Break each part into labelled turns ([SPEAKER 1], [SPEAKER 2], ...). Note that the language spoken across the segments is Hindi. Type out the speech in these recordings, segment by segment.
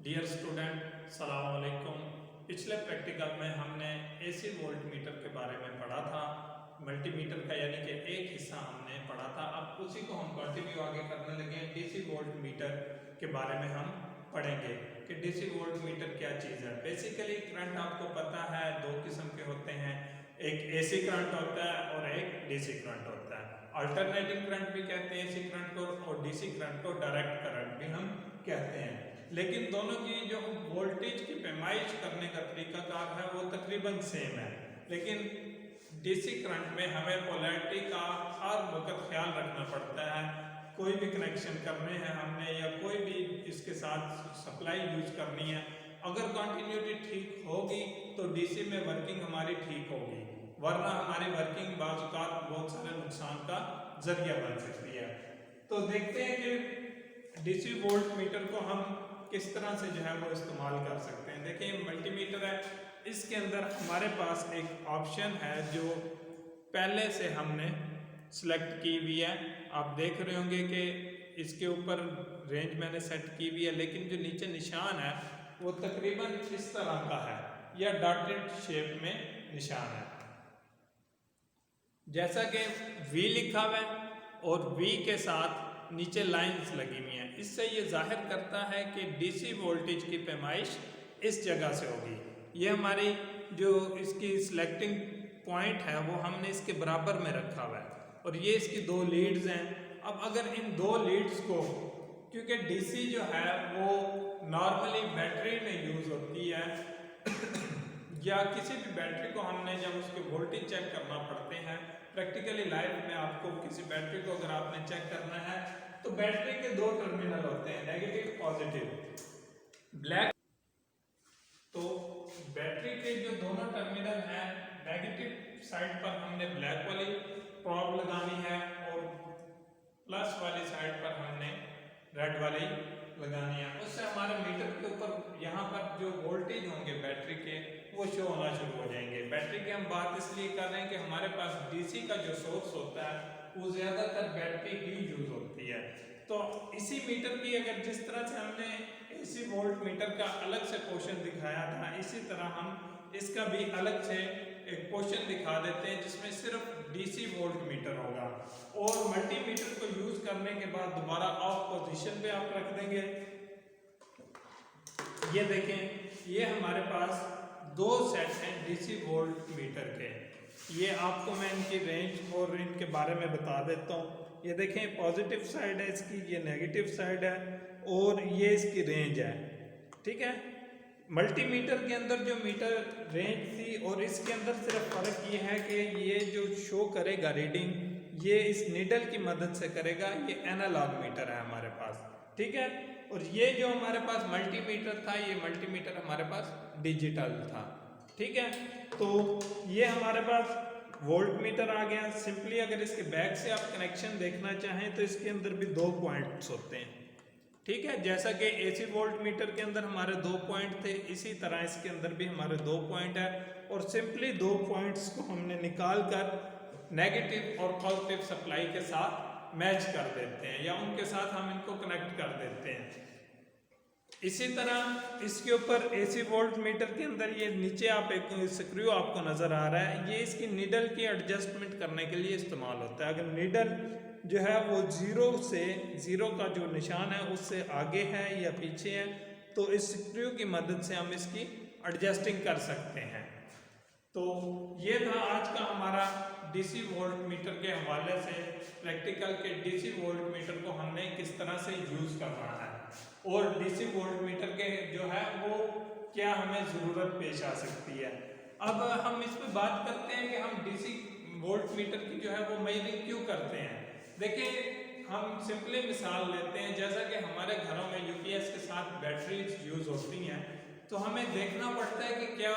[SPEAKER 1] डियर स्टूडेंट, सलाम अलैकुम। पिछले प्रैक्टिकल में हमने एसी वोल्ट मीटर के बारे में पढ़ा था। मल्टीमीटर का यानी कि एक हिस्सा हमने पढ़ा था। अब उसी को हम कंटिन्यू आगे करने लगे हैं। डीसी वोल्ट मीटर के बारे में हम पढ़ेंगे कि डीसी वोल्ट मीटर क्या चीज़ है। बेसिकली करंट आपको पता है दो किस्म के होते हैं, एक एसी करंट होता है और एक डीसी करंट होता है। अल्टरनेटिंग करंट भी कहते हैं एसी करंट को, और डीसी करंट को डायरेक्ट करंट भी हम कहते हैं। लेकिन दोनों की जो वोल्टेज की पैमाइश करने का तरीकाकार है वो तकरीबन सेम है। लेकिन डीसी करंट में हमें पोलैरिटी का हर वक्त ख्याल रखना पड़ता है। कोई भी कनेक्शन करने हैं हमने या कोई भी इसके साथ सप्लाई यूज करनी है, अगर कंटिन्यूटी ठीक होगी तो डीसी में वर्किंग हमारी ठीक होगी, वरना हमारी वर्किंग बाज़-औक़ात बहुत सारे नुकसान का जरिया बन सकती है। तो देखते हैं कि डीसी वोल्ट मीटर को हम किस तरह से जो है वो इस्तेमाल कर सकते हैं। देखिए मल्टीमीटर है, इसके अंदर हमारे पास एक ऑप्शन है जो पहले से हमने सिलेक्ट की हुई है। आप देख रहे होंगे कि इसके ऊपर रेंज मैंने सेट की हुई है, लेकिन जो नीचे निशान है वो तकरीबन इस तरह का है या डॉटेड शेप में निशान है, जैसा कि V लिखा हुआ है और V के साथ नीचे लाइंस लगी हुई हैं। इससे ये जाहिर करता है कि डीसी वोल्टेज की पैमाइश इस जगह से होगी। ये हमारी जो इसकी सिलेक्टिंग पॉइंट है वो हमने इसके बराबर में रखा हुआ है, और ये इसकी दो लीड्स हैं। अब अगर इन दो लीड्स को, क्योंकि डीसी जो है वो नॉर्मली बैटरी में यूज होती है या किसी भी बैटरी को हमने जब उसके वोल्टेज चेक करना पड़ते हैं प्रैक्टिकली लाइफ में, आपको किसी बैटरी को अगर आपने चेक करना है तो बैटरी के दो टर्मिनल होते हैं, नेगेटिव पॉजिटिव ब्लैक। तो बैटरी के जो दोनों टर्मिनल हैं, नेगेटिव साइड पर हमने ब्लैक वाली प्रोब लगानी है और प्लस वाली साइड पर हमने रेड वाली लगानी है। उससे हमारे मीटर के ऊपर यहाँ पर जो वोल्टेज होंगे बैटरी के वो शो होना शुरू हो जाएंगे। बैटरी की हम बात इसलिए कर रहे हैं कि हमारे पास डीसी का जो सोर्स होता है वो ज़्यादातर बैटरी ही यूज होती है। तो इसी मीटर की अगर जिस तरह से हमने एसी वोल्ट मीटर का अलग से पोर्शन दिखाया था, इसी तरह हम इसका भी अलग से एक पोर्शन दिखा देते हैं जिसमें सिर्फ डीसी वोल्ट मीटर होगा। और मल्टीमीटर को यूज करने के बाद दोबारा ऑफ पोजीशन पे आप रख देंगे। ये देखें, ये हमारे पास दो सेट हैं डीसी वोल्ट मीटर के। ये आपको मैं इनकी रेंज और इनके बारे में बता देता हूँ। ये देखें पॉजिटिव साइड है इसकी, ये नेगेटिव साइड है और ये इसकी रेंज है। ठीक है, मल्टीमीटर के अंदर जो मीटर रेंज थी और इसके अंदर सिर्फ फर्क ये है कि ये जो शो करेगा रीडिंग ये इस नीडल की मदद से करेगा। ये एनालॉग मीटर है हमारे पास, ठीक है। और ये जो हमारे पास मल्टीमीटर था, ये मल्टीमीटर हमारे पास डिजिटल था, ठीक है। तो ये हमारे पास वोल्ट मीटर आ गया। सिंपली अगर इसके बैक से आप कनेक्शन देखना चाहें तो इसके अंदर भी दो पॉइंट्स होते हैं, ठीक है। जैसा कि एसी वोल्ट मीटर के अंदर हमारे दो पॉइंट थे, इसी तरह इसके अंदर भी हमारे दो पॉइंट है। और सिंपली दो पॉइंट्स को हमने निकाल कर नेगेटिव और पॉजिटिव सप्लाई के साथ मैच कर देते हैं या उनके साथ हम इनको कनेक्ट कर देते हैं। इसी तरह इसके ऊपर एसी वोल्ट मीटर के अंदर ये नीचे आप एक स्क्रू आपको नज़र आ रहा है, ये इसकी नीडल की एडजस्टमेंट करने के लिए इस्तेमाल होता है। अगर नीडल जो है वो जीरो का जो निशान है उससे आगे है या पीछे है तो इस स्क्रू की मदद से हम इसकी एडजस्टिंग कर सकते हैं। तो ये था आज का हमारा डीसी वोल्ट मीटर के हवाले से प्रैक्टिकल के डीसी वोल्ट मीटर को हमने किस तरह से यूज करना है और डीसी वोल्ट मीटर के जो है वो क्या हमें ज़रूरत पेश आ सकती है। अब हम इस पर बात करते हैं कि हम डीसी वोल्ट मीटर की जो है वो मेजरिंग क्यों करते हैं। देखिए हम सिंपली मिसाल लेते हैं, जैसा कि हमारे घरों में यूपीएस के साथ बैटरीज यूज होती हैं तो हमें देखना पड़ता है कि क्या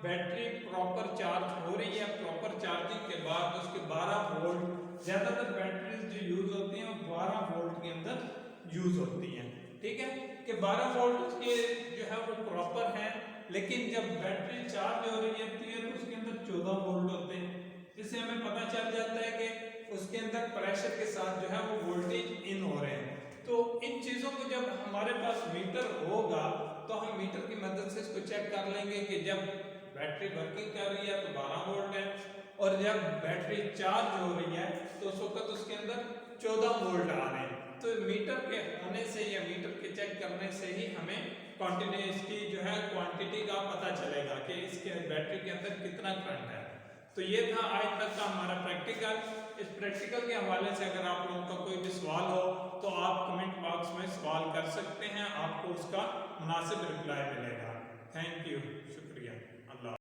[SPEAKER 1] बैटरी प्रॉपर चार्ज हो रही है। प्रॉपर चार्जिंग के बाद उसके 12 वोल्ट, ज़्यादातर बैटरीज जो यूज होती हैं वो 12 वोल्ट के अंदर यूज होती हैं, ठीक है। कि 12 वोल्ट के जो है वो प्रॉपर है, लेकिन जब बैटरी चार्ज हो रही होती है तो उसके अंदर 14 वोल्ट होते हैं। इससे हमें पता चल जाता है कि उसके अंदर प्रेशर के साथ जो है वो वोल्टेज इन हो रहे हैं। तो इन चीज़ों को जब हमारे पास मीटर होगा देखेंगे कि जब बैटरी वर्किंग कर रही है तो 12 वोल्ट है, और जब बैटरी चार्ज हो रही है तो उस वक्त उसके अंदर 14 वोल्ट आ रहे हैं। तो मीटर के होने से या मीटर के चेक करने से ही हमें क्वांटिटी इसकी जो है क्वांटिटी का पता चलेगा कि इसके बैटरी के अंदर कितना करंट है। तो ये था आज तक का हमारा प्रैक्टिकल। इस प्रैक्टिकल के हवाले से अगर आप लोगों का कोई भी सवाल हो तो आप कमेंट बॉक्स में सवाल कर सकते हैं, आपको उसका मुनासिब रिप्लाई मिलेगा। थैंक यू, शुक्रिया।